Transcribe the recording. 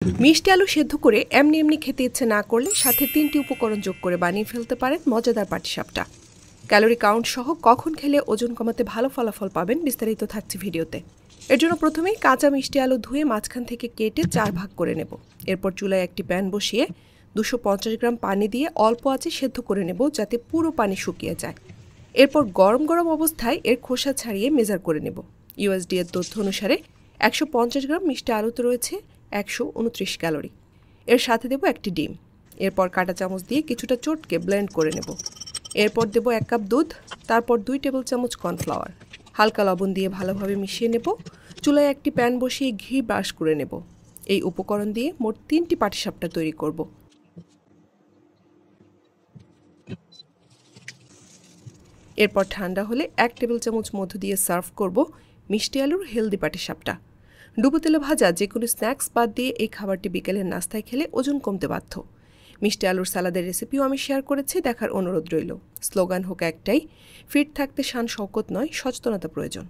মিষ্টি আলু সেদ্ধ করে এমনি এমনি খেতে ইচ্ছে না করলে সাথে 3টি উপকরণ যোগ করে বানিয়ে ফেলতে পারেন মজাদার পাটিসাপটা। ক্যালোরি কাউন্ট সহ কখন খেলে ওজন কমাতে ভালো ফলাফল পাবেন বিস্তারিত থাকছে ভিডিওতে। এর জন্য প্রথমেই কাঁচা মিষ্টি আলু ধুয়ে মাঝখান থেকে কেটে 4 ভাগ করে নেব। এরপর চুলায় একটি প্যান বসিয়ে 250 গ্রাম পানি দিয়ে অল্প আঁচে সেদ্ধ করে নেব যাতে পুরো পানি শুকিয়ে যায়। এরপর গরম গরম অবস্থায় এর খোসা ছাড়িয়ে মেজার করে নেব। ইউএসডি এর তথ্য অনুসারে 150 গ্রাম মিষ্টি আলুতে রয়েছে 129 ক্যালোরি। এর সাথে দেব একটি ডিম। এরপর কাঁটা চামচ দিয়ে কিছুটা চটকে ব্লেন্ড করে নেব। এরপর দেব 1 কাপ দুধ, তারপর 2 টেবিল চামচ কর্নফ্লাওয়ার। হালকা লবণ দিয়ে ভালোভাবে মিশিয়ে নেব। চুলায় একটি প্যান বসিয়ে ঘি ব্রাশ করে নেব। এই উপকরণ দিয়ে মোট 3টি পাটিসাপটা তৈরি করব। এরপর ঠান্ডা হলে 1 টেবিল চামচ মধু দিয়ে সার্ভ করব মিষ্টি আলুর হেলদি পাটিসাপটা। ডুবো তেলে ভাজা যে কোনো স্ন্যাক্স বাদ দিয়ে এই খাবারটি বিকেলের নাস্তায় খেলে ওজন কমতে বাধ্য। মিষ্টি আলুর সালাদের রেসিপিও আমি শেয়ার করেছি, দেখার অনুরোধ রইল। স্লোগান হোক একটাই, ফিট থাকতে শান শওকত নয়, সচেতনতা প্রয়োজন।